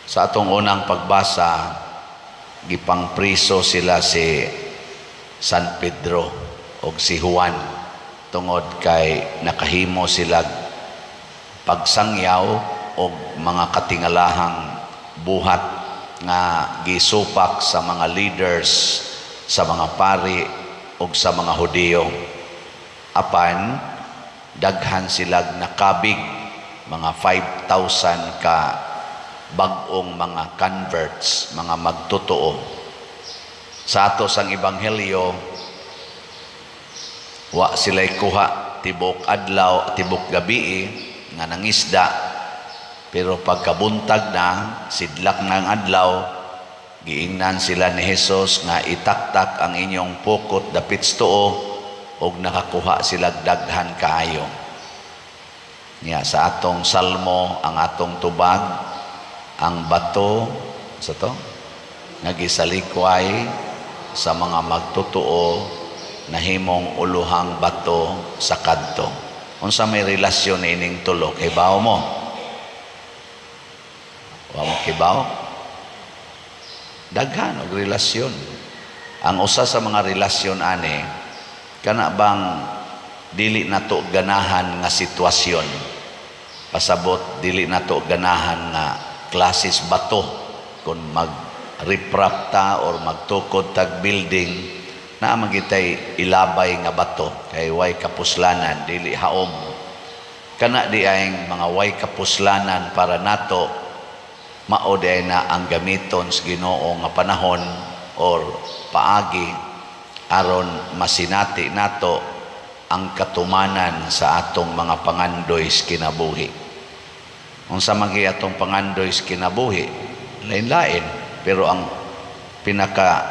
Sa atong unang pagbasa, gipang priso sila si San Pedro o si Juan tungod kay nakahimo sila pagsangyaw o mga katingalahang buhat nga gisupak sa mga leaders, sa mga pari o sa mga Hudiyo. Apan daghan sila nakabig, mga 5,000 ka bag-ong mga converts, mga magtotoo. Sa ato sang ebanghelyo, wa sila'y kuha tibok adlaw, tibok gabi nga nangisda, pero pagkabuntag na, sidlak ng adlaw, giingnan sila ni Jesus nga itaktak ang inyong pukot dapit tuo og nakakuha sila daghan kaayo. Niya sa atong salmo, ang atong tubag, ang bato sa to nagisalikway sa mga magtotoo na himong uluhang bato sa kadto. Unsa may relasyon ining tulo? Kibaw mo? Wa mo kibaw? Daghan og relasyon. Ang usa sa mga relasyon ani kana bang dili nato ganahan nga sitwasyon, pasabot dili nato ganahan nga klases bato kung mag-riprap ta or magtukod tag building na magitay ilabay nga bato kay way kapuslanan, dili haom. Kana di ay mga way kapuslanan para nato mao di na ang gamiton sa Ginoo nga panahon or paagi aron masinati nato ang katumanan sa atong mga pangandoy sa kinabuhi. Unsa man gyud atong pangandoy sa kinabuhi, lain-lain, pero ang pinaka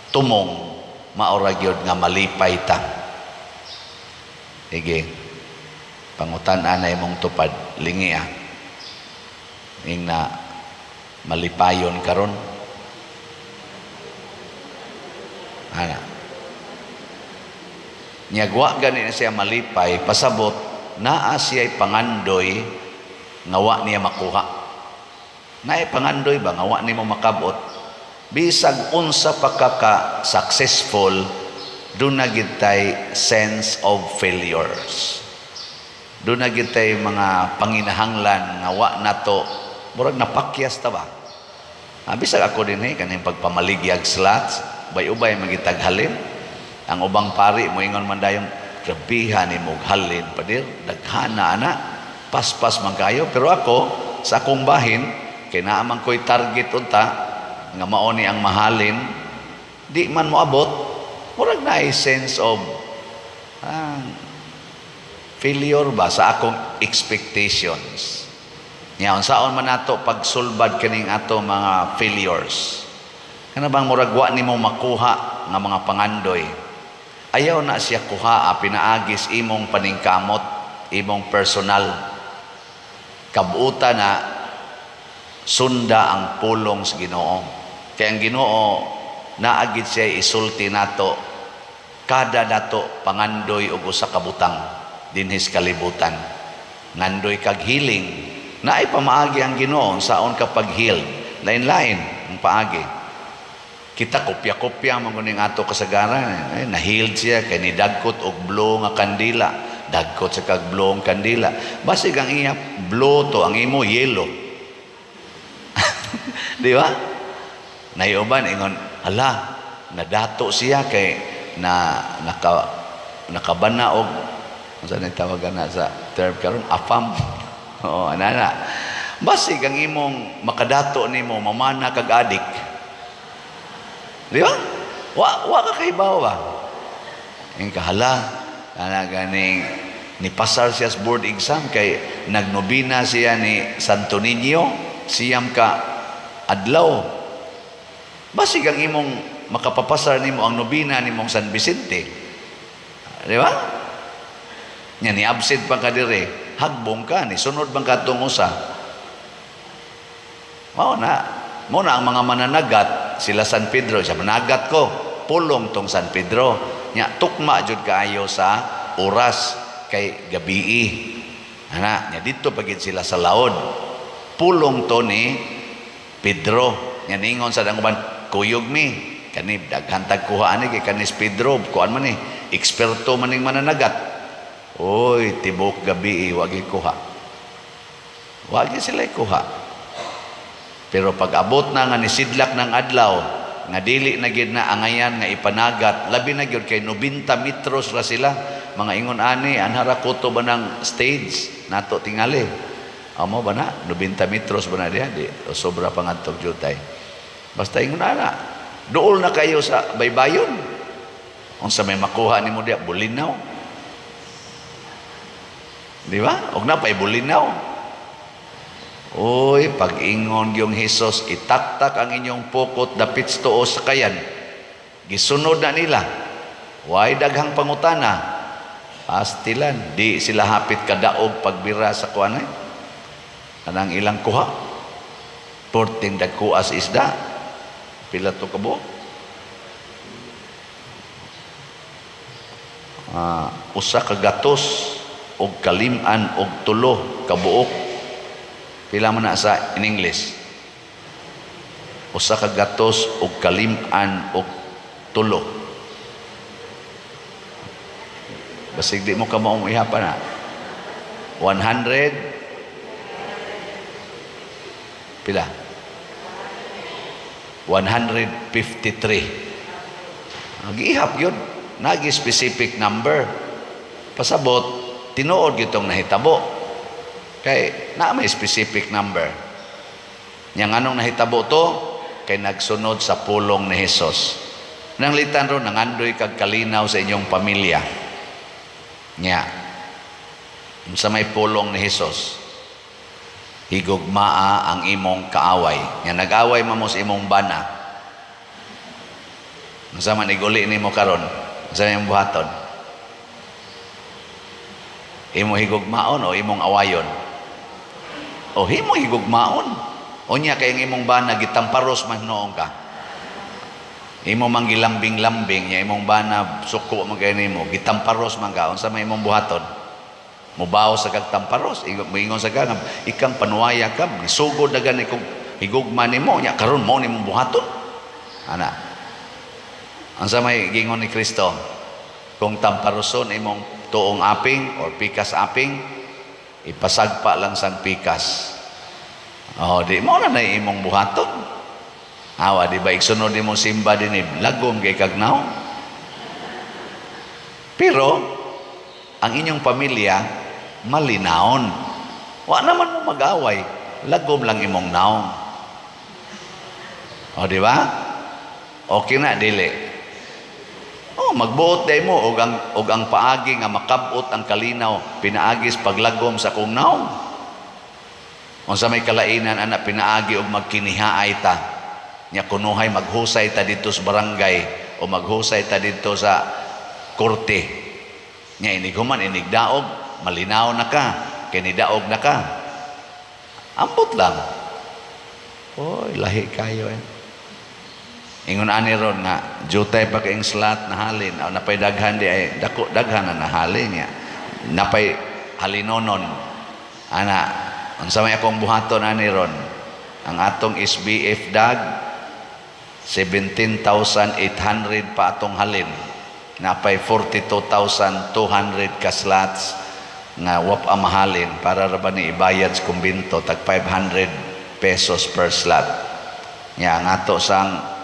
tumong maora gyud nga malipay ta. Sige, pangutan-an na imong tupad, lingi ing na malipayon karon. Ana. Nyagwa gani siya malipay, pasabot naa siya'y pangandoy nga wa niya makuha. Naay pangandoy ba nga wa nimo makabot? Bisag unsa pa ka successful, doon na gitay sense of failures. Doon na gitay mga panginahanglan nga wa nato murag napakyas ta ba? Bisag ako din kaning pagpamaligyag slots, bay-ubay magitag halin. Ang ubang pari mo ingon man dayong grabihan ni mo halin padir, daghana ana. Paspas man kayo, pero ako sa akong bahin kay naamang ko'y target unta nga mao ni ang mahalin, di man mo abot, murag na ay sense of failure ba sa akong expectations. Nya unsaon man nato pagsulbad kaning ato mga failures, kana bang murag wa nimo makuha nga mga pangandoy, ayaw na siya kuha pinaagis imong paningkamot, imong personal. Kabuutan na sunda ang pulong sa Ginoo. Kaya ang Ginoo naagid siya isulti nato kada nato pangandoy og usa ka butang dinhis kalibutan. Ngandoy kag healing, naay pamaagi ang Ginoo saon ka pag-heal. Lain-lain ang paagi. Kita kopya-kopya man kuning ato kasagaran. Na-healed siya kay ni dagkot og blow nga kandila. Dagkot sa kag blow ang kandila. Basig ang iya blow to, ang imo yellow. Di ba? Naiuban ingon, hala, nadato siya kay nakabana og saan tawagan na sa term karon afam. Oo, anana. Basig ang imong makadato nimo mamana kag adik. Di ba? Wa ka kaibaw ba? Ing kahala ana ganing ni pasar siya sa board exam kay nagnobina siya ni Santo Niño siyam ka adlaw. Basig ang imong makapapasar nimo ang nobina nimong San Vicente. Di ba? Nya ni absent pa ka dire, hagbong ka ni sunod bang katong usa. Mao na ang mga mananagat sila San Pedro, siya managat ko, pulong tong San Pedro. Nya tukma jud kaayo sa oras kay gabii. Ana, nya dito pagid sila sa laod. Pulong to ni Pedro nya ningon sa danguban, kuyog mi kani daghan tag kuhaan ni kay kanis Pedro kuan man ni eksperto maning mananagat. Oy, tibok gabi wagi kuha. Wagi sila kuha. Pero pag abot na nga nisidlak ng adlaw, nga dili na gid na angayan nga ipanagat, labi na gyud kay 90 metros ra sila. Mga ingon ani anhara kuto ba ng stage nato tingali. Amo ba na 90 metros ba na diha di o sobra pa ngadtog jutay. Basta ingon ana, duol na kayo sa baybayon. Unsa may makuha nimo diha bulinaw. Di ba? Og na pay bulinaw. Oy, pag-ingon yung Hesus, itaktak ang inyong pukot dapit tuo sa kayan. Gisunod na nila. Way daghang pangutana. Pastilan, di sila hapit kadaog pagbira sa kuanay. Anang ilang kuha? 14 dagkuas isda. Pila to kabo? Usa ka gatos og kalim-an og tulo kabuok. Pila man na sa in English? Usa ka gatos og kalim-an og tulo. Basig di mo ka maong ihapa na. 100 pila? 153. Nag-ihap yun. Nagi specific number. Pasabot, tinuod gitong nahitabo. Kay na may specific number. Yang anong nahitabo to? Kay nagsunod sa pulong ni Hesus. Nang litan ron, nangandoy kag kalinaw sa inyong pamilya. Nya. Sa may pulong ni Hesus. Higugmaa ang imong kaaway. Nya nag-away mo sa imong bana. Sa man iguli nimo karon, sa imong buhaton. Imo higugmaon o imong awayon? O himo higugmaon. O niya kay imong bana gitamparos man noong ka. Imo manggilambing-lambing niya imong bana suko man kay nimo gitamparos man ka unsa may imong buhaton. Mubaw sa kagtamparos, ingon sa kang ikang panuwaya ka, isugod na gani kung higugma nimo nya karon mo nimong buhaton. Ana. Unsa may gingon ni Kristo? Kung tamparoson imong tuong aping or pikas aping, ipasagpa lang sang pikas. Oh, di mo na imong buhaton. Awa, di ba igsunod mo simba din lagom kay kagnaw? Pero ang inyong pamilya malinaon. Wa naman mo mag-away, lagom lang imong naong. Oh, di ba? Okay na dili. Oh, magbuot day mo og ang paagi nga makabot ang kalinaw pinaagis paglagom sa kung naong. Unsa may kalainan anak pinaagi og magkinihaay ta. Nya kunuhay maghusay ta dito sa barangay o maghusay ta dito sa korte. Nya iniguman inigdaog malinaw na ka, kay nidaog na ka. Ambot lang. Oy, lahi kayo eh. Ingon ani ron nga jutay pa kaing slat na halin o napay daghan di ay dako daghan na nahalin niya napay halinonon ana unsa may akong buhaton ani ron ang atong SBF dag 17,800 pa atong halin napay 42,200 ka slots nga wap mahalin para ra ba ni ibayad sa kumbinto tag 500 pesos per slot nya ang ato sang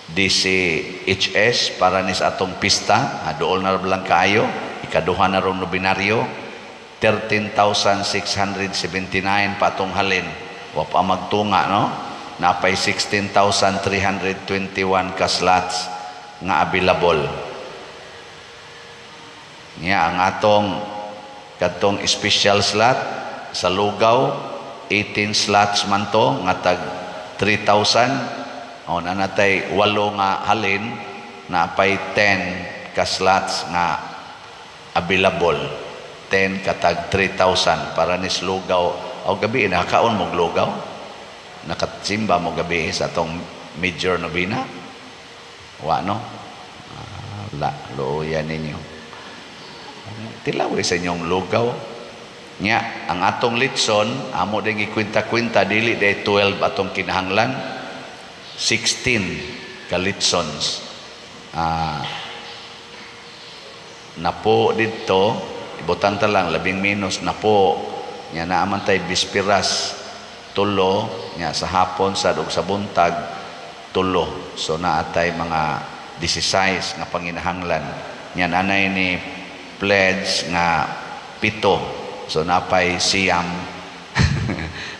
DCHS para nis atong pista dool na lang kaayo ikaduha na rong nobinaryo 13,679 pa atong halin wa pa magtunga no napay 16,321 ka slots nga available niya ang atong katong special slot sa Lugaw 18 slots man to nga tag 3,000 o na natay 8 nga halin na pay 10 ka slots nga available 10 katag 3,000 para ni Lugaw o gabi nakakaon mo Lugaw nakatsimba mo gabi sa atong major novena wa no looyan ninyo tilaw sa inyong Lugaw Nya ang atong litson amo din gikwinta-kwinta dili day 12 atong kinahanglan, 16 ka litsons. Napo dito ibutang ta lang labing minus napo nya naaman tay bispiras tulo nya sa hapon sad ug sa buntag tulo. So naatay mga 16 nga panginahanglan. Nya anay ni pledge nga 7. So napay siyam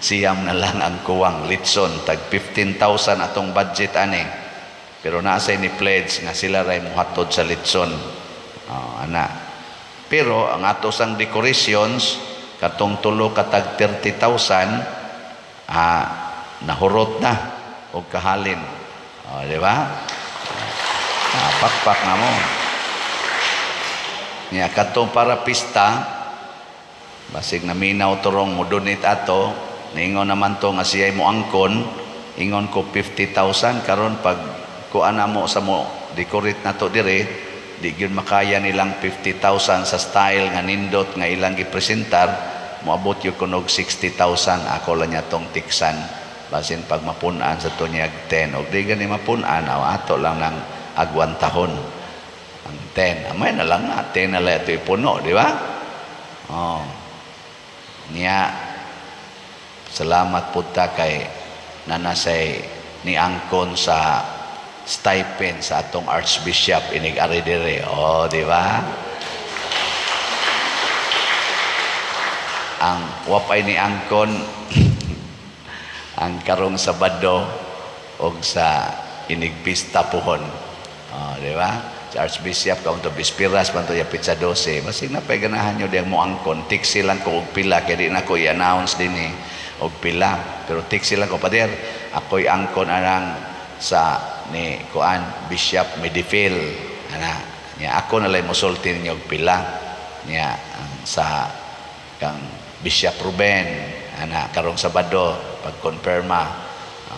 siyam na lang ang kuwang litson, tag 15,000 atong budget ani, pero nasa ni pledge nga sila ray muhatod sa litson. Ana pero ang atos ang decorations katong tulo katag 30,000 nahurot na og kahalin, di ba? Pakpak na mo niya katong para pista. Basig na minaw turong mo donate ato, ningon naman to nga siya'y mo angkon, ingon ko 50,000 karon pag kuana mo sa mo decorate na to dire, di gyud makaya nilang 50,000 sa style nga nindot nga ilang gipresentar, moabot yung kunog 60,000 ako lang niya tong tiksan. Basin pag mapunan sa to niya 10, og di gani mapunan, ato lang ng agwan tahon. Ang 10, amay na lang na, 10 na lang ito ipuno, di ba? Niya salamat po ta kay nanasay ni angkon sa stipend sa atong Archbishop inig ari dire, di ba? Ang wapay ni angkon ang karong Sabado og sa inig pista pohon, di ba? Archbishop kaunto bispiras panto ya pizza 12 basig na pay ganahan nyo diyang mo angkon, tiksi lang ko og pila kaya di na ko i-announce din og pila, pero tiksi lang ko pader ako'y angkon anang sa ni kuan Bishop Medifil ana niya ako na lay mosulti ninyo og pila niya sa kang Bishop Ruben ana karong Sabado pagkonfirma,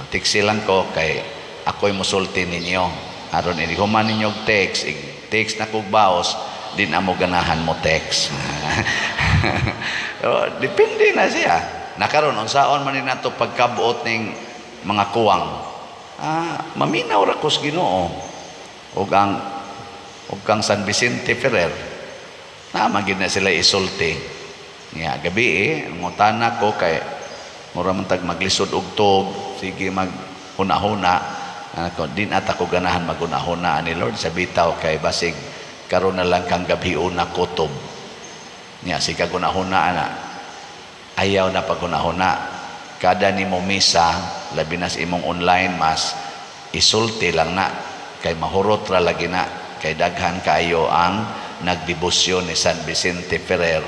tiksi lang ko kay ako'y mosulti ninyo aron ini human ninyo text na kog baos din amo ganahan mo text. Depende na siya nakaron unsaon man ni nato pagkabuot ning mga kuwang, maminaw ra kos Ginoo og kang San Vicente Ferrer na magid na sila isulti niya gabi ngutana ko kay mura man tag maglisod og tog sige mag huna-huna din at ako ganahan magunahuna ni Lord sa bitaw kay basig karon na lang kang gabi una kutob niya si kagunahuna na ayaw na pagunahuna kada ni mo misa labi na imong online mas isulti lang na kay mahurot ra lagi na kay daghan kayo ang nagdebosyon ni San Vicente Ferrer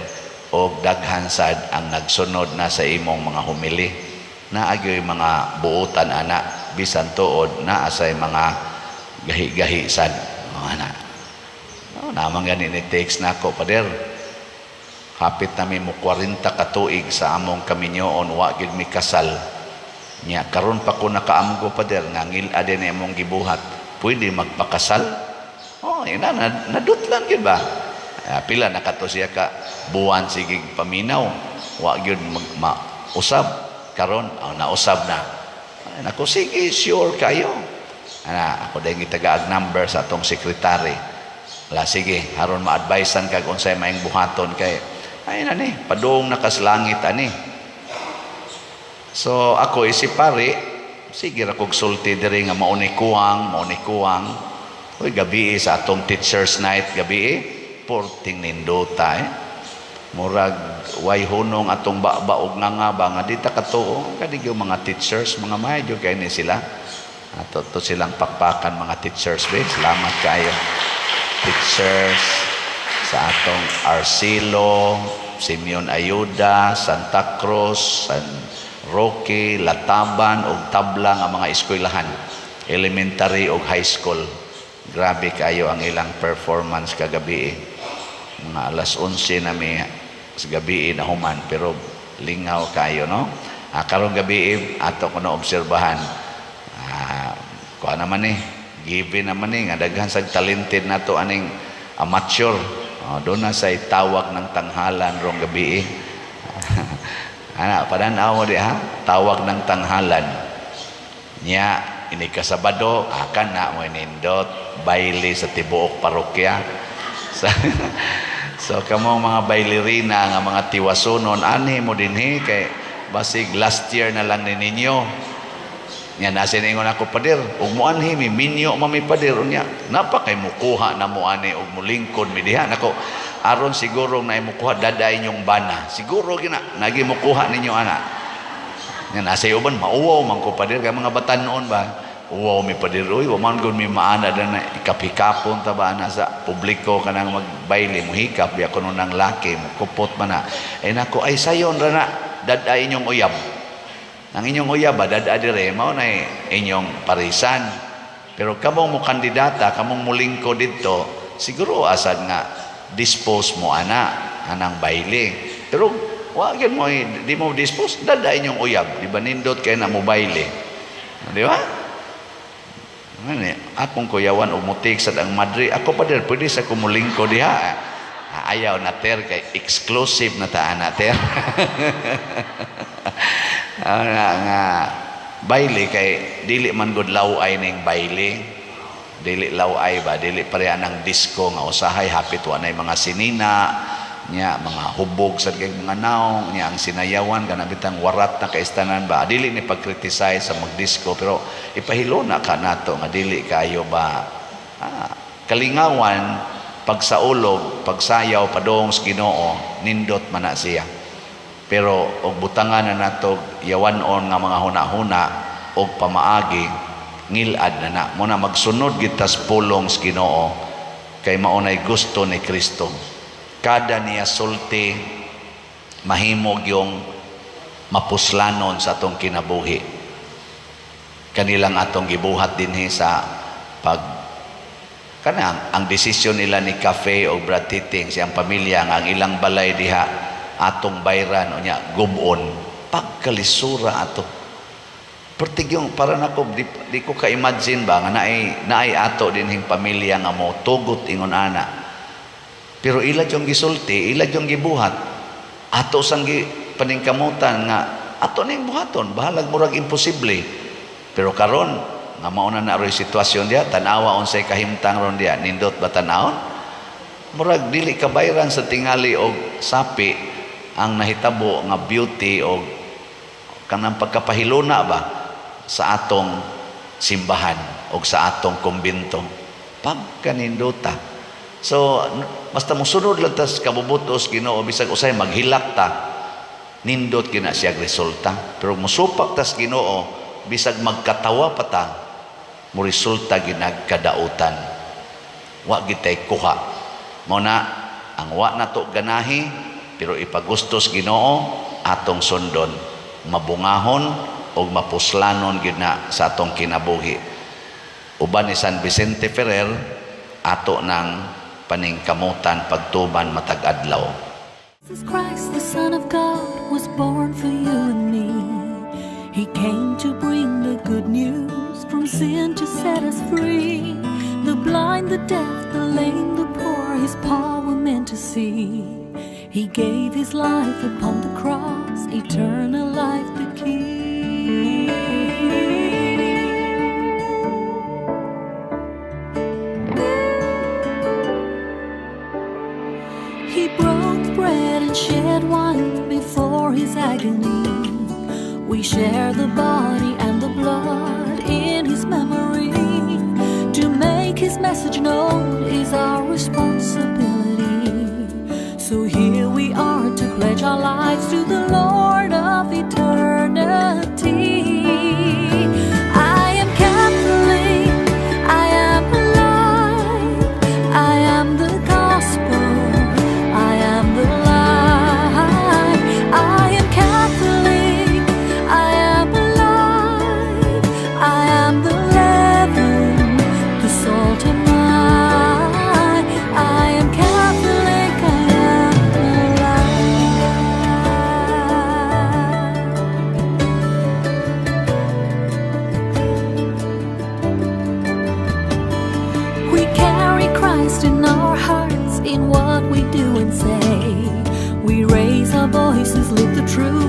o daghan sad ang nagsunod na sa imong mga humili na agyoy mga buutan ana bisan tuod na asay mga gahi-gahi sad ana namang gani ni text na ako pader hapit nami mo 40 ka tuig sa among kaminyoon wa gid mi kasal nya karon pa ko nakaamgo pader nga ngil-a din imong gibuhat pwede magpakasal ina nadutlan gid ba pila na kato siya ka buwan sige paminaw wa gyud usab karon nausab na nako sige sure kayo ako dahil itagaag number sa atong sekretary sige haron ma-advisean kag unsay maing buhaton kay ay na ni padung nakaslangit ani. So ako isipari sige ra kog sulti diri nga mauni kuwang oy gabi sa atong teachers night gabi porting nindota murag way hunong atong baog nga ba nga dita katuo kadi yung mga teachers mga medyo kay ni sila to silang pakpakan mga teachers be salamat kayo teachers sa atong Arcilo, Simeon Ayuda, Santa Cruz, San Roque, Lataban ug Tablang ang mga eskwelahan elementary ug high school. Grabe kayo ang ilang performance kagabi mga alas 11 na may sa gabi na human pero lingaw kayo no. Karong gabi ato ko na obserbahan kuha naman given naman nga daghan sa talented nato aning amateur doon na sa tawag ng tanghalan rong gabi Ana, padanaw mo di ha? Tawag ng tanghalan. Nya, ini kasabado, akan na mo nindot, baile sa tibuok parokya. So, kamong mga bailerina, nga mga tiwasunon, ani mo din kay basig last year na lang ni ninyo. Nya, nasin ingon ako padir, ug mo anhi, minyo mami padir, nya, napakay mukuha na mo ani, ug mulingkod mi diha. Nako, aron siguro na imukuha daday inyong bana. Siguro gina nagi mukuha ninyo ana. Nga nasa uban mauwaw man ko padir kay mga batan-on ba. Uwaw mi padir oy, wa man gud mi maana na ikapikapon ta ba na sa publiko kanang magbayle mo hikap biya kuno nang laki mo kupot man na. Ay nako ay sayon ra na daday inyong uyab. Ang inyong uyab ba daday dire mao na inyong parisan. Pero kamong mo kandidata, kamong mulingko didto, siguro asad nga dispose mo anang baile. Pero wag yan mo di mo dispose daday inyong uyab, di ba nindot kay na mo baile, di ba? Ngani akong kuyawan og mutik sad ang madri ako pa der pwede sa kumulingko diha. Ayaw na ter kay exclusive na taan na ter. Nga baile kay dili man gud law-ay ning baile. Dili law-ay ba, dili pareha ng disco nga usahay hapit wa nay mga sinina nya, mga hubog sa kay mga naong nya, ang sinayawan kana bitang warat na kaistanan ba, dili ni pag-criticize sa magdisco, pero ipahilo na ka nato nga dili kayo ba kalingawan pagsaulog, pagsayaw padong sa Ginoo, nindot man na siya. Pero og butangan na nato yawanon nga mga hunahuna og pamaagi ngilad na mo na magsunod gitas pulong sa Ginoo kay maunay gusto ni Kristo. Kada niya sulti mahimog yung mapuslanon sa atong kinabuhi. Kanilang atong gibuhat dinhi sa pag kanang ang desisyon nila ni Cafe o Brad Titing siyang pamilya nga ang ilang balay diha atong bayran o niya gubon pagkalisura ato. Pertig yung para nako di ko ka-imagine ba nga naay ato dinhing pamilya nga mo tugot ingon ana. Pero ila yung gisulti, ila yung gibuhat. Ato sang paningkamutan nga ato ning buhaton, bahalag murag imposible. Pero karon nga mauna na roy sitwasyon dia, tanawa unsay kahimtang ron dia, nindot ba tanawon? Murag dili kabayran sa tingali og sapi ang nahitabo nga beauty og kanang pagkapahiluna ba sa atong simbahan o sa atong kumbento pagkanindota. So basta mo sunod lang tas kabubutos Ginoo bisag usay maghilak ta nindot gina siya resulta. Pero musupak tas Ginoo bisag magkatawa pa ta mo resulta ginagkadautan. Wa gitay kuha mo na ang wa nato ganahi pero ipagustos Ginoo atong sundon mabungahon og mapuslanon gina sa atong kinabuhi. Uban ni San Vicente Ferrer ato ng paningkamutan pagtuban matag adlaw. Jesus Christ, the Son of God, was born for you and me. He came to bring the good news, from sin to set us free. The blind, the deaf, the lame, the poor, His power meant to see. He gave His life upon the cross, eternal life the key. He broke bread and shed wine before His agony. We share the body and the blood in His memory. To make His message known is our responsibility. So here we are to pledge our lives to the Lord of eternity. I am Catholic, I am alive, I am the gospel, I am the light. I am Catholic, I am alive, I am the leaven, the salt and light. I am Catholic, I am alive. We carry Christ in our hearts, in what we do and say. We raise our voices, live the truth.